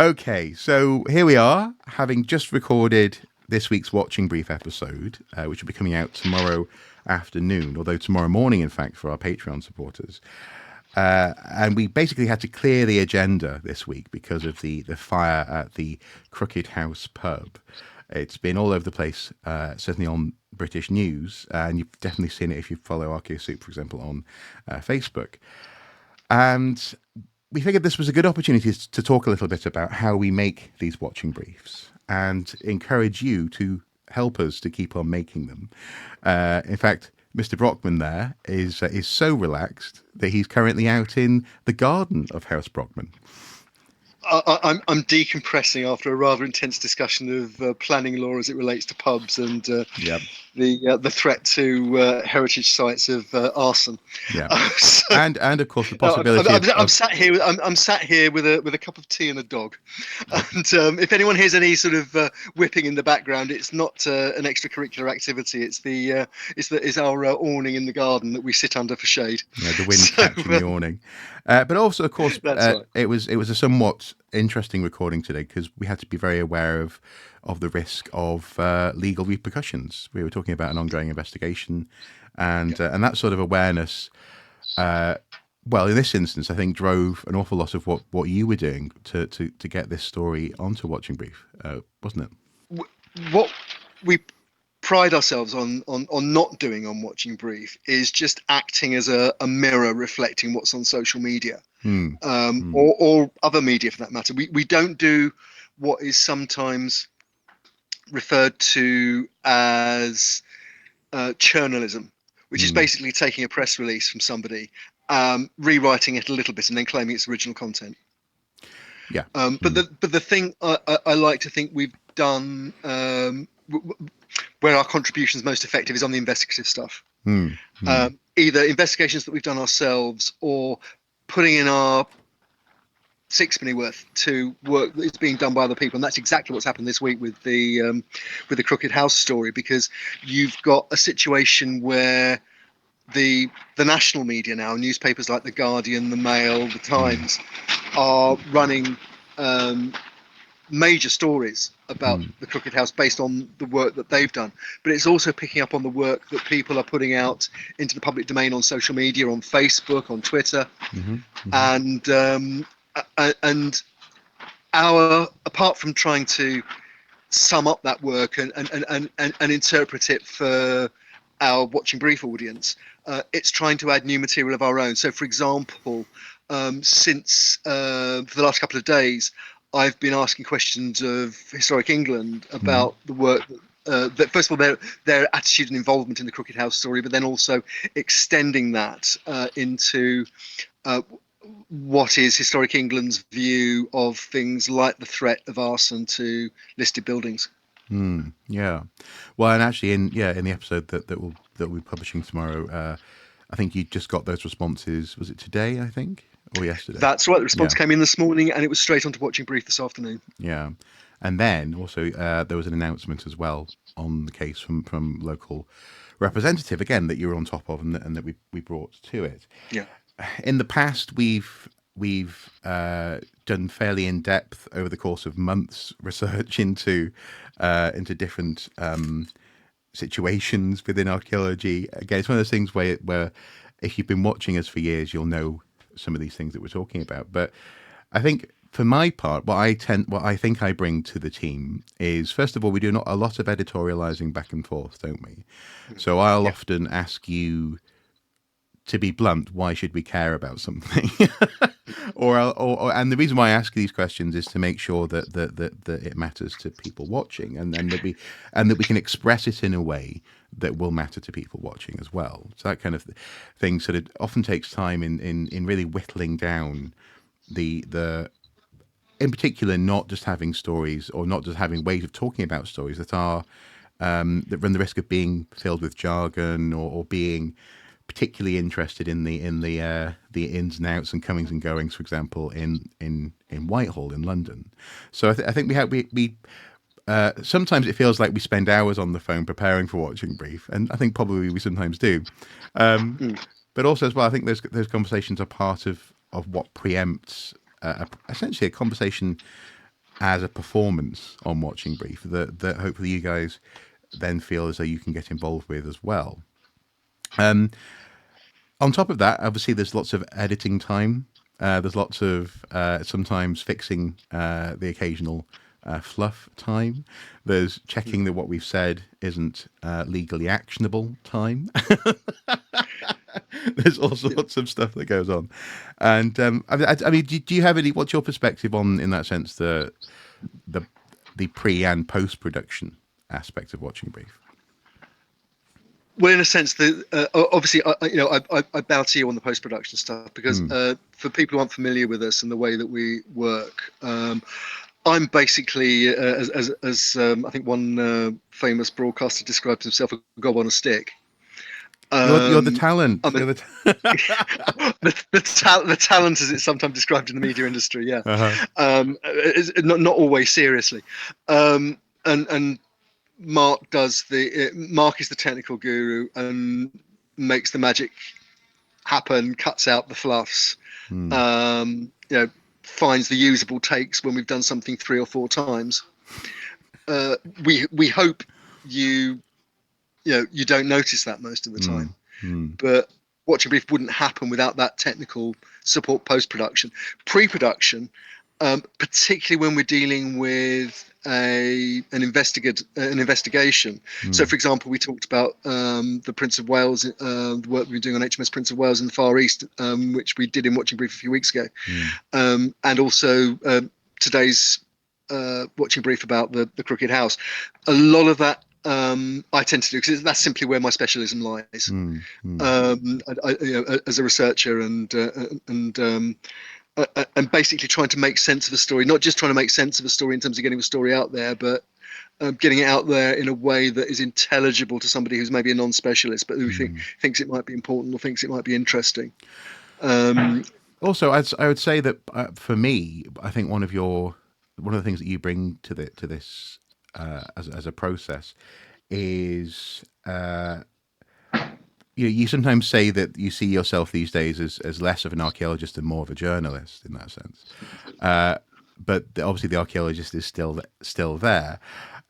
Okay, so here we are, having just recorded this week's Watching Brief episode, which will be coming out tomorrow afternoon, although tomorrow morning, in fact, for our Patreon supporters. And we basically had to clear the agenda this week because of the fire at the Crooked House pub. It's been all over the place, certainly on British news, and you've definitely seen it if you follow Archaeo Soup, for example, on Facebook. And we figured this was a good opportunity to talk a little bit about how we make these watching briefs and encourage you to help us to keep on making them. In fact, Mr. Brockman there is so relaxed that he's currently out in the garden of House Brockman. I'm decompressing after a rather intense discussion of planning law as it relates to pubs and the threat to heritage sites of arson. Yeah, so, and of course the possibility. I'm sat here. I'm sat here with a cup of tea and a dog. And if anyone hears any sort of whipping in the background, it's not an extracurricular activity. It's our awning in the garden that we sit under for shade. Yeah, the wind catching the awning. But also, of course, right. it was a somewhat interesting recording today because we had to be very aware of the risk of legal repercussions. We were talking about an ongoing investigation, and that sort of awareness. Well, in this instance, I think drove an awful lot of what you were doing to get this story onto Watching Brief, wasn't it? What we pride ourselves on not doing on Watching Brief is just acting as a mirror reflecting what's on social media or other media for that matter. We don't do what is sometimes referred to as journalism, which is basically taking a press release from somebody, rewriting it a little bit and then claiming it's original content. Yeah. But the thing I like to think we've done where our contribution is most effective is on the investigative stuff. Either investigations that we've done ourselves or putting in our sixpenny worth to work that's being done by other people, and that's exactly what's happened this week with the Crooked House story, because you've got a situation where the national media now, newspapers like The Guardian, The Mail, The Times, are running major stories about the Crooked House based on the work that they've done, but it's also picking up on the work that people are putting out into the public domain on social media, on Facebook, on Twitter, and our, apart from trying to sum up that work and interpret it for our Watching Brief audience, it's trying to add new material of our own. So, for example, since for the last couple of days, I've been asking questions of Historic England about the work that first of all, their attitude and involvement in the Crooked House story, but then also extending that into what is Historic England's view of things like the threat of arson to listed buildings. Yeah, well, and actually, in the episode that we'll be publishing tomorrow, I think you just got those responses. Was it today? I think, or yesterday? That's right. The response came in this morning, and it was straight onto Watching Brief this afternoon. Yeah, and then also there was an announcement as well on the case from local representative again that you were on top of, and that we brought to it. Yeah. In the past, we've done fairly in depth over the course of months research into different situations within archaeology. Again, it's one of those things where if you've been watching us for years, you'll know some of these things that we're talking about. But I think for my part, what I think I bring to the team is, first of all, we do a lot of editorializing back and forth, don't we? So I'll often ask you, to be blunt, why should we care about something? And the reason why I ask these questions is to make sure that it matters to people watching, and that we can express it in a way that will matter to people watching as well. So that kind of thing sort of often takes time in really whittling down the in particular, not just having stories or not just having ways of talking about stories that are that run the risk of being filled with jargon or being particularly interested in the ins and outs and comings and goings, for example, in Whitehall in London. So I think we sometimes it feels like we spend hours on the phone preparing for Watching Brief, and I think probably we sometimes do. But also as well, I think those conversations are part of what preempts essentially a conversation as a performance on Watching Brief that hopefully you guys then feel as though you can get involved with as well. On top of that, obviously, there's lots of editing time. There's lots of sometimes fixing the occasional fluff time. There's checking that what we've said isn't legally actionable time. There's all sorts of stuff that goes on. And I mean, do you have any? What's your perspective on, in that sense, the pre and post production aspect of Watching Brief? Well, in a sense, obviously, I bow to you on the post-production stuff because for people who aren't familiar with us and the way that we work, I'm basically, as I think one famous broadcaster described himself, a gob on a stick. You're the talent. You're the talent, as it's sometimes described in the media industry. Yeah, is not always seriously, and Mark is the technical guru and makes the magic happen, cuts out the fluffs, finds the usable takes when we've done something 3 or 4 times. We hope you don't notice that most of the time, but Watching Brief wouldn't happen without that technical support post-production. Pre-production, particularly when we're dealing with an investigation. So, for example, we talked about the Prince of Wales, the work we were doing on HMS Prince of Wales in the Far East, which we did in Watching Brief a few weeks ago, and also today's Watching Brief about the Crooked House. A lot of that I tend to do because that's simply where my specialism lies. As a researcher and basically trying to make sense of a story, not just trying to make sense of a story in terms of getting the story out there, but getting it out there in a way that is intelligible to somebody who's maybe a non-specialist, but who thinks it might be important or thinks it might be interesting. Also, I would say that for me, I think one of the things that you bring to this as a process is you sometimes say that you see yourself these days as less of an archaeologist and more of a journalist in that sense. But obviously the archaeologist is still there.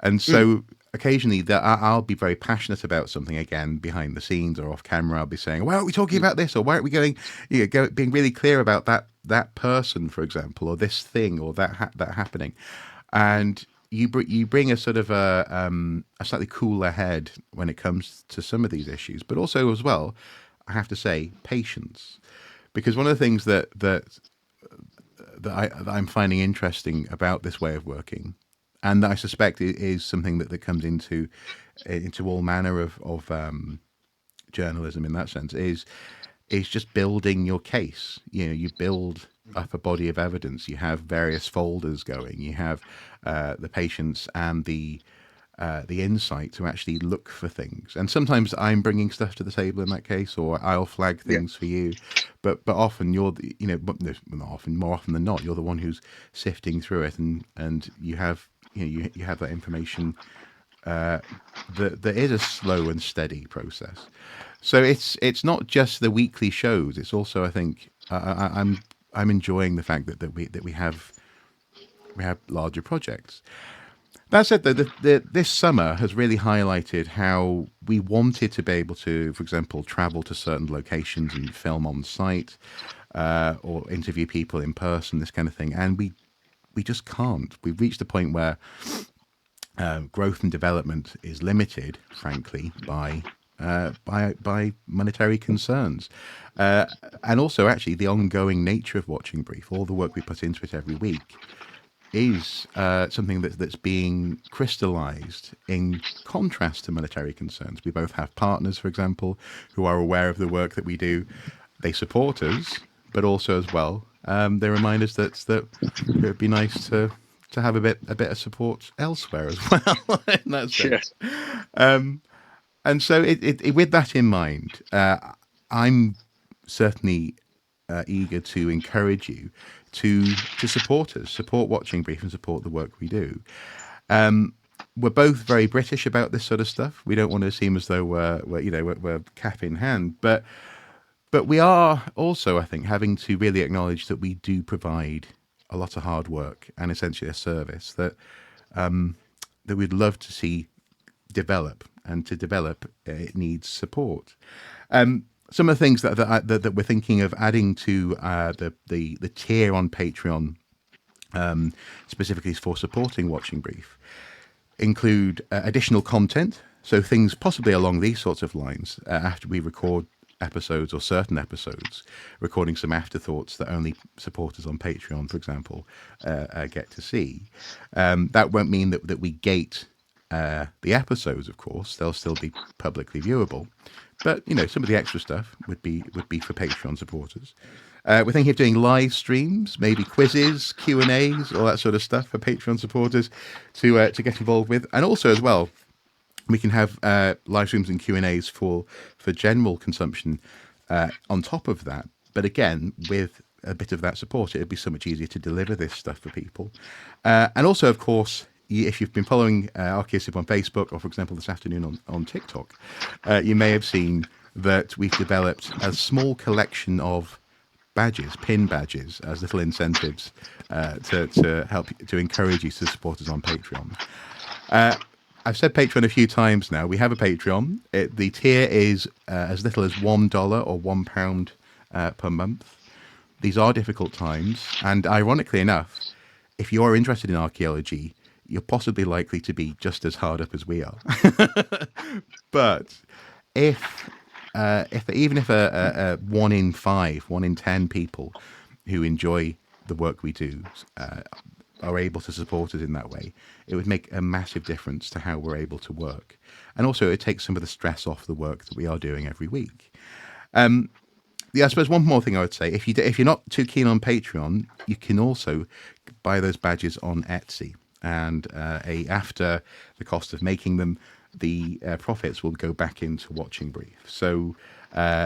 And so occasionally I'll be very passionate about something again behind the scenes or off camera. I'll be saying, why aren't we talking about this? Or why aren't we going, being really clear about that person, for example, or this thing or that happening. And you bring a sort of a slightly cooler head when it comes to some of these issues, but also as well, I have to say, patience, because one of the things that I'm finding interesting about this way of working, and that I suspect is something that comes into all manner of journalism in that sense, is just building your case. You build up a body of evidence. You have various folders going. You have the patience and the insight to actually look for things. And sometimes I'm bringing stuff to the table in that case, or I'll flag things for you. But often you're not often, more often than not, you're the one who's sifting through it, and you have you have that information. That is a slow and steady process. So it's not just the weekly shows. It's also, I think, I'm enjoying the fact that we have larger projects. That said, though, this summer has really highlighted how we wanted to be able to, for example, travel to certain locations and film on site, or interview people in person, this kind of thing, and we just can't. We've reached a point where growth and development is limited, frankly, by monetary concerns, and also actually the ongoing nature of Watching Brief. All the work we put into it every week is something that's being crystallized in contrast to monetary concerns. We both have partners, for example, who are aware of the work that we do. They support us, but also as well, they remind us that it would be nice to have a bit of support elsewhere as well. In that sense. And so, with that in mind, I'm certainly eager to encourage you to support us, support Watching Brief, and support the work we do. We're both very British about this sort of stuff. We don't want to seem as though we're cap in hand, but we are also, I think, having to really acknowledge that we do provide a lot of hard work and essentially a service that we'd love to see develop, and to develop it needs support. Some of the things that we're thinking of adding to the tier on Patreon, specifically for supporting Watching Brief, include additional content. So things possibly along these sorts of lines. After we record episodes or certain episodes, recording some afterthoughts that only supporters on Patreon, for example, get to see. That won't mean that we gate the episodes. Of course, they'll still be publicly viewable, but some of the extra stuff would be for Patreon supporters. We're thinking of doing live streams, maybe quizzes, Q&As, all that sort of stuff for Patreon supporters to get involved with, and also as well, we can have live streams and Q&As for general consumption on top of that. But again, with a bit of that support, it'd be so much easier to deliver this stuff for people. And also, of course, if you've been following Archaeosip on Facebook, or for example this afternoon on TikTok, you may have seen that we've developed a small collection of badges, pin badges, as little incentives to help to encourage you to support us on Patreon. I've said Patreon a few times now. We have a Patreon. The tier is as little as $1 or £1 per month. These are difficult times, and ironically enough, if you're interested in archaeology, you're possibly likely to be just as hard up as we are. But if even if a 1 in 5, 1 in 10 people who enjoy the work we do are able to support us in that way, it would make a massive difference to how we're able to work. And also it takes some of the stress off the work that we are doing every week. I suppose one more thing I would say, if you're not too keen on Patreon, you can also buy those badges on Etsy. And after the cost of making them, the profits will go back into Watching Brief. So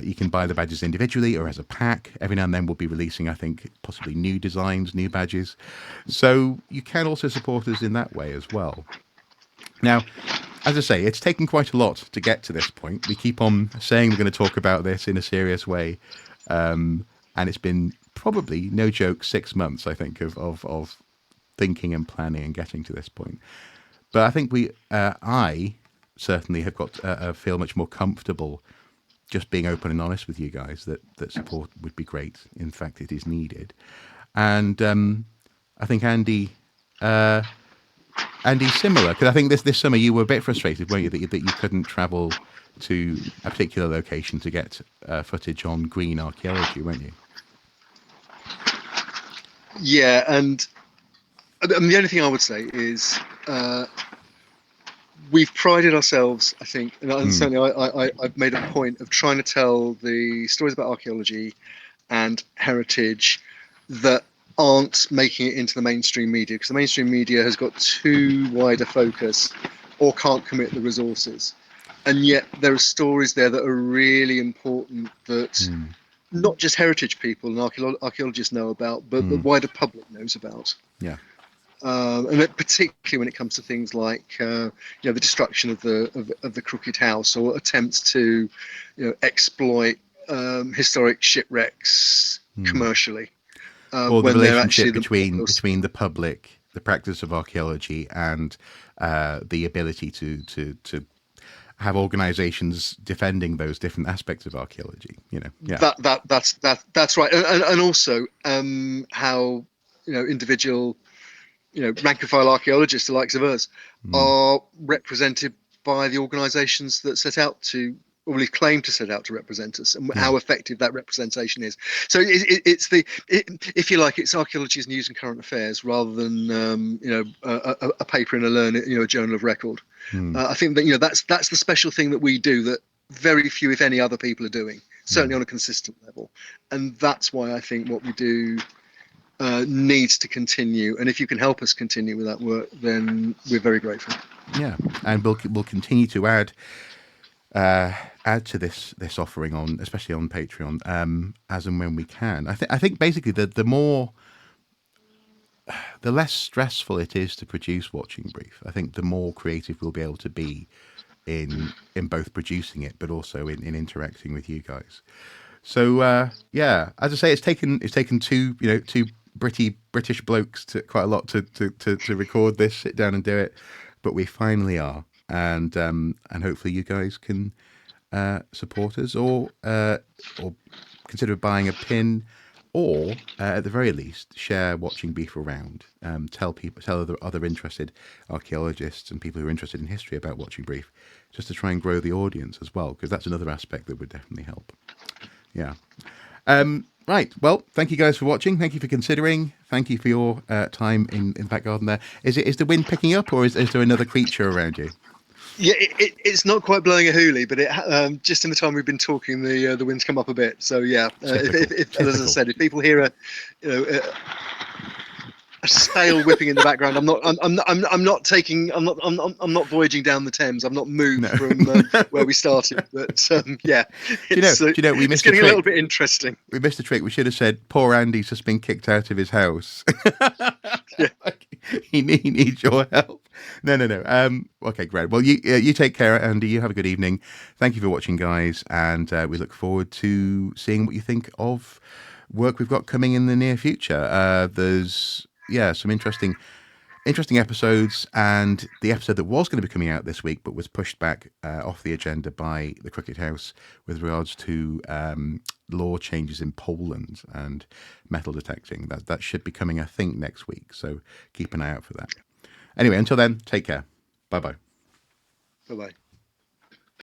you can buy the badges individually or as a pack. Every now and then we'll be releasing, I think, possibly new designs, new badges. So you can also support us in that way as well. Now, as I say, it's taken quite a lot to get to this point. We keep on saying we're going to talk about this in a serious way. And it's been probably, no joke, 6 months, I think, of thinking and planning and getting to this point. But I think I certainly have got feel much more comfortable just being open and honest with you guys that support would be great. In fact, it is needed. And I think Andy's similar, because I think this summer you were a bit frustrated, weren't you, that you couldn't travel to a particular location to get footage on green archaeology, weren't you? Yeah, and the only thing I would say is we've prided ourselves, I think, and certainly I've made a point of trying to tell the stories about archaeology and heritage that aren't making it into the mainstream media, because the mainstream media has got too wide a focus or can't commit the resources. And yet there are stories there that are really important that not just heritage people and archaeologists know about, but the wider public knows about. Yeah. And particularly when it comes to things like the destruction of the Crooked House, or attempts to exploit historic shipwrecks commercially. Or the relationship between the public, the practice of archaeology, and the ability to have organisations defending those different aspects of archaeology. Yeah. That's right, and also how individual rank and file archaeologists, the likes of us, are represented by the organisations that set out to, or really claim to set out to represent us, and how effective that representation is. So if you like, it's archaeology's news and current affairs rather than a paper in a journal of record. I think that that's the special thing that we do that very few, if any, other people are doing, certainly on a consistent level, and that's why I think what we do needs to continue. And if you can help us continue with that work, then we're very grateful. Yeah, and we'll continue to add to this offering on, especially on Patreon, as and when we can. I think basically the less stressful it is to produce Watching Brief, I think the more creative we'll be able to be in both producing it, but also in interacting with you guys. So as I say, it's taken two British blokes quite a lot to record this, sit down and do it, but we finally are, and hopefully you guys can support us or consider buying a pin, or at the very least share Watching Beef around. Tell other interested archaeologists and people who are interested in history about Watching Brief, just to try and grow the audience as well, because that's another aspect that would definitely help. Yeah. Right. Well, thank you guys for watching. Thank you for considering. Thank you for your time in the back garden there. Is the wind picking up, or is there another creature around you? Yeah, it's not quite blowing a hoolie, but just in the time we've been talking, the wind's come up a bit. So yeah, as I said, if people hear a sail whipping in the background, I'm not voyaging down the Thames. I'm not moved from where we started. But yeah, we missed it's getting a little bit interesting. We missed a trick. We should have said, "Poor Andy's just been kicked out of his house. Yeah. he needs your help." No. Okay, great. Well, you take care, Andy. You have a good evening. Thank you for watching, guys, and we look forward to seeing what you think of work we've got coming in the near future. There's some interesting episodes, and the episode that was going to be coming out this week but was pushed back off the agenda by the Cricket House with regards to law changes in Poland and metal detecting. That should be coming, I think, next week, so keep an eye out for that. Anyway, until then, take care. Bye-bye. Bye-bye.